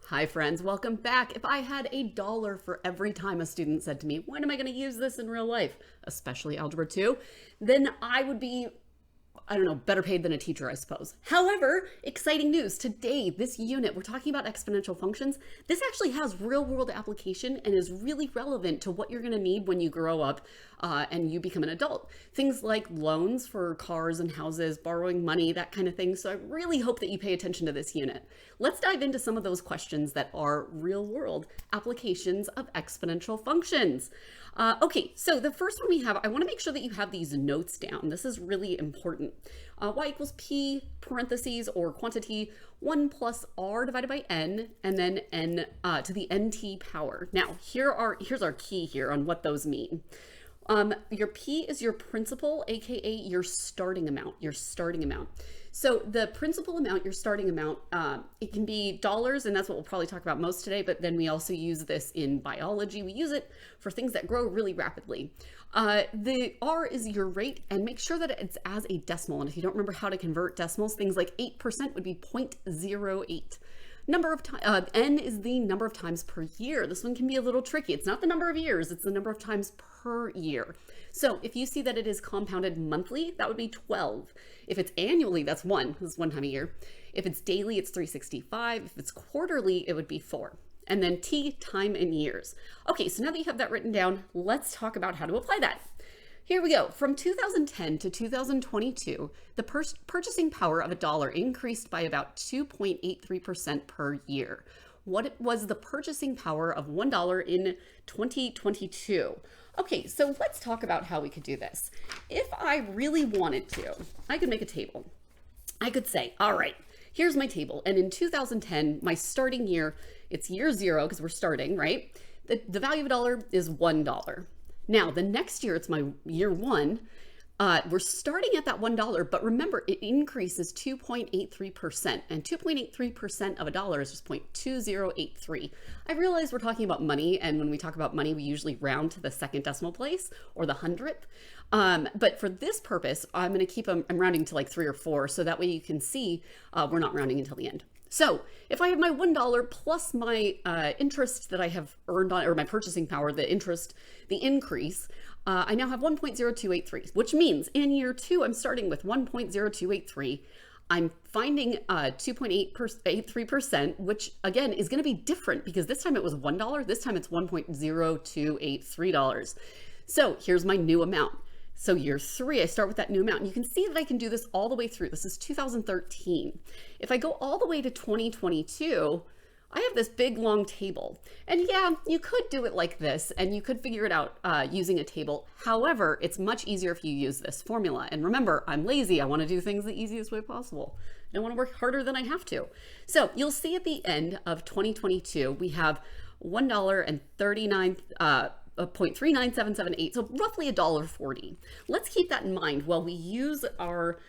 Hi friends, welcome back. If I had $1 for every time a student said to me, when am I going to use this in real life, especially Algebra 2, then I would be, I don't know, better paid than a teacher, I suppose. However, exciting news. Today, this unit, we're talking about exponential functions. This actually has real world application and is really relevant to what you're going to need when you grow up and you become an adult. Things like loans for cars and houses, borrowing money, that kind of thing. So I really hope that you pay attention to this unit. Let's dive into some of those questions that are real world applications of exponential functions. Okay, so the first one we have, I want to make sure that you have these notes down. This is really important. Y equals P, parentheses, or quantity, 1 plus R divided by N, and then N to the NT power. Now, here's our key here on what those mean. Your P is your principal, aka your starting amount, So the principal amount, your starting amount, it can be dollars, and that's what we'll probably talk about most today, but then we also use this in biology. We use it for things that grow really rapidly. The R is your rate, and make sure that it's as a decimal. And if you don't remember how to convert decimals, things like 8% would be 0.08. Number of times, N is the number of times per year. This one can be a little tricky. It's not the number of years, it's the number of times per year. So if you see that it is compounded monthly, that would be 12. If it's annually, that's 1. This is 1 time a year. If it's daily, it's 365. If it's quarterly, it would be 4. And then T, time in years. Okay, so now that you have that written down, let's talk about how to apply that. Here we go. From 2010 to 2022, the purchasing power of $1 increased by about 2.83% per year. What was the purchasing power of $1 in 2022? Okay, so let's talk about how we could do this. If I really wanted to, I could make a table. I could say, all right, here's my table. And in 2010, my starting year, it's year 0 because we're starting, right? The value of $1 is $1. Now, the next year, it's my year 1. We're starting at that $1, but remember, it increases 2.83%, and 2.83% of $1 is just 0.2083. I realize we're talking about money, and when we talk about money, we usually round to the second decimal place or the hundredth. But for this purpose, I'm going to keep I'm rounding to like 3 or 4, so that way you can see we're not rounding until the end. So if I have my $1 plus my interest that I have earned on, or my purchasing power, the interest, the increase, I now have 1.0283, which means in year 2, I'm starting with 1.0283. I'm finding 2.83%, which again is going to be different because this time it was $1. This time it's $1.0283. So here's my new amount. So year 3, I start with that new amount. And you can see that I can do this all the way through. This is 2013. If I go all the way to 2022, I have this big long table. And yeah, you could do it like this and you could figure it out using a table. However, it's much easier if you use this formula. And remember, I'm lazy. I want to do things the easiest way possible. I don't want to work harder than I have to. So you'll see at the end of 2022, we have $1.39 0.39778, so roughly $1.40. Let's keep that in mind while we use our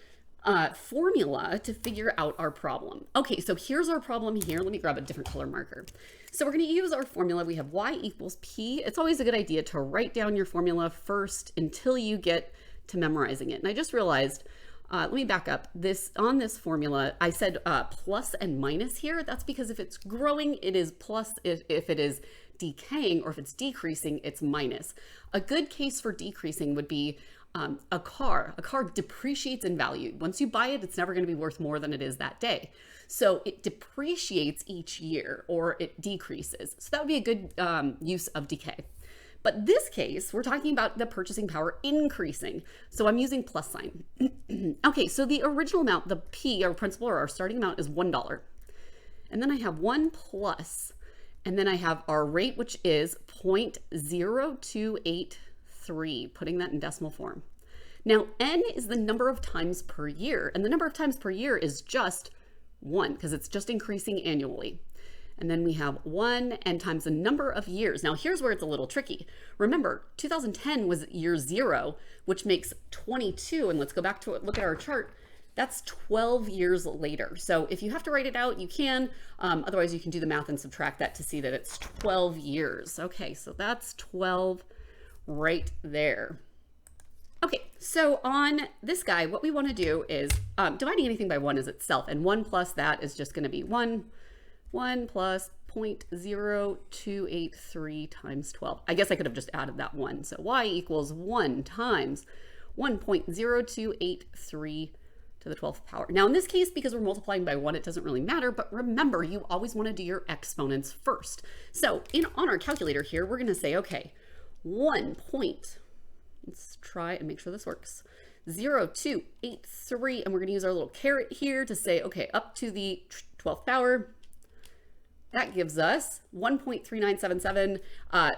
formula to figure out our problem. Okay, so here's our problem here. Let me grab a different color marker. So we're going to use our formula. We have y equals p. It's always a good idea to write down your formula first until you get to memorizing it. And I just realized, let me back up. On this formula, I said plus and minus here. That's because if it's growing, it is plus. If it is decaying, or if it's decreasing, it's minus. A good case for decreasing would be a car. A car depreciates in value. Once you buy it, it's never going to be worth more than it is that day. So it depreciates each year, or it decreases. So that would be a good use of decay. But this case, we're talking about the purchasing power increasing. So I'm using plus sign. Okay, so the original amount, the P, our principal, or our starting amount, is $1. And then I have 1 plus, and then I have our rate, which is 0.0283, putting that in decimal form. Now, N is the number of times per year, and the number of times per year is just 1, because it's just increasing annually. And then we have 1 and times the number of years. Now, here's where it's a little tricky. Remember, 2010 was year 0, which makes 22, and let's go back to it, look at our chart. That's 12 years later. So if you have to write it out, you can. Otherwise, you can do the math and subtract that to see that it's 12 years. Okay, so that's 12 right there. Okay, so on this guy, what we want to do is dividing anything by 1 is itself, and 1 plus that is just going to be 1 1 plus 0.0283 times 12. I guess I could have just added that 1. So y equals 1 times 1.0283 to the 12th power. Now in this case, because we're multiplying by 1, it doesn't really matter, but remember, you always want to do your exponents first. So on our calculator here, we're going to say, okay, 1 point, let's try and make sure this works, 0.0283, and we're going to use our little caret here to say, okay, up to the 12th power. That gives us 1.3977,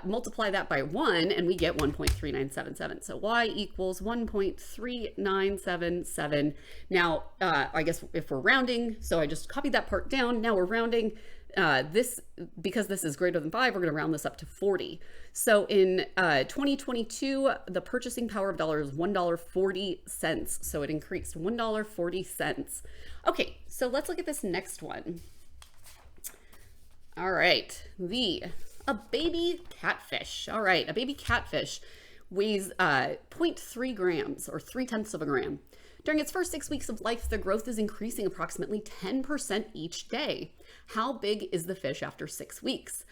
multiply that by 1, and we get 1.3977. So y equals 1.3977. Now, I guess if we're rounding, so I just copied that part down. Now we're rounding because this is greater than 5, we're going to round this up to 40. So in 2022, the purchasing power of dollar is $1.40. So it increased $1.40. Okay, so let's look at this next one. All right, a baby catfish. All right, a baby catfish weighs 0.3 grams or 0.3 of a gram. During its first 6 weeks of life, the growth is increasing approximately 10% each day. How big is the fish after 6 weeks?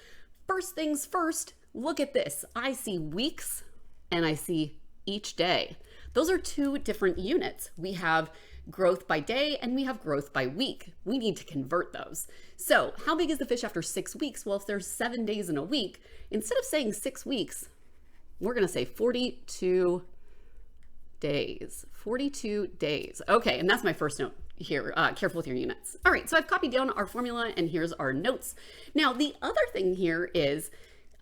First things first, look at this. I see weeks and I see each day. Those are two different units. We have growth by day and we have growth by week. We need to convert those. So how big is the fish after 6 weeks? Well, if there's 7 days in a week, instead of saying 6 weeks, we're going to say 42 days. 42 days. Okay, and that's my first note here. Careful with your units. All right, so I've copied down our formula and here's our notes. Now, the other thing here is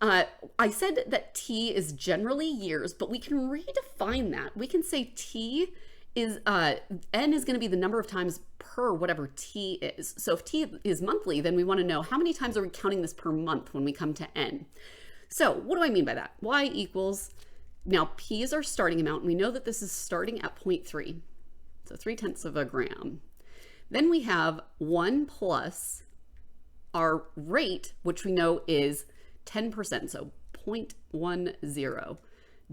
I said that T is generally years, but we can redefine that. We can say T is, N is going to be the number of times per whatever T is. So if T is monthly, then we want to know how many times are we counting this per month when we come to N. So what do I mean by that? Y equals, now P is our starting amount. And we know that this is starting at 0.3, so 0.3 of a gram. Then we have 1 plus our rate, which we know is 10%, so 0.10.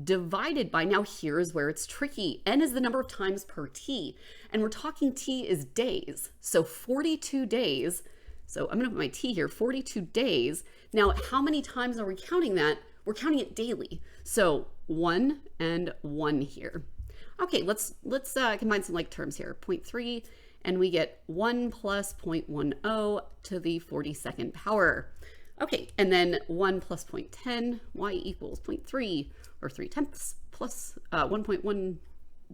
Divided by, now here is where it's tricky. N is the number of times per T, and we're talking T is days. So 42 days. So I'm going to put my T here, 42 days. Now, how many times are we counting that? We're counting it daily. So 1 and 1 here. Okay, let's combine some like terms here. 0.3, and we get 1 plus 0.10 to the 42nd power. Okay, and then 1 plus 0.10, y equals 0.3, or 0.3 plus 1.10.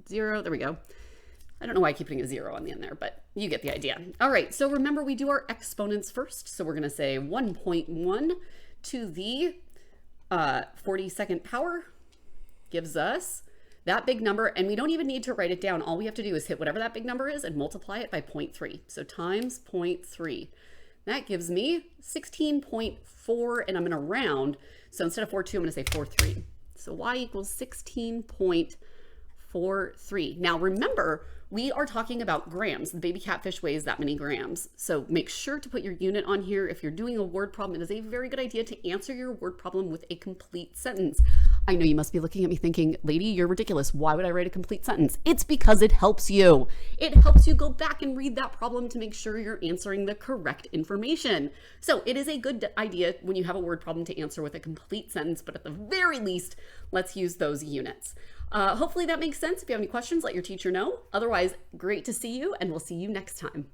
There we go. I don't know why I keep putting a 0 on the end there, but you get the idea. All right, so remember we do our exponents first. So we're going to say 1.1 to the 42nd power gives us that big number, and we don't even need to write it down. All we have to do is hit whatever that big number is and multiply it by 0.3. So times 0.3. That gives me 16.4, and I'm going to round. So instead of 4.2, I'm going to say 4.3. So y equals 16.43. Now remember, we are talking about grams. The baby catfish weighs that many grams. So make sure to put your unit on here. If you're doing a word problem, it is a very good idea to answer your word problem with a complete sentence. I know you must be looking at me thinking, lady, you're ridiculous. Why would I write a complete sentence? It's because it helps you. It helps you go back and read that problem to make sure you're answering the correct information. So it is a good idea when you have a word problem to answer with a complete sentence, but at the very least, let's use those units. Hopefully that makes sense. If you have any questions, let your teacher know. Otherwise, great to see you, and we'll see you next time.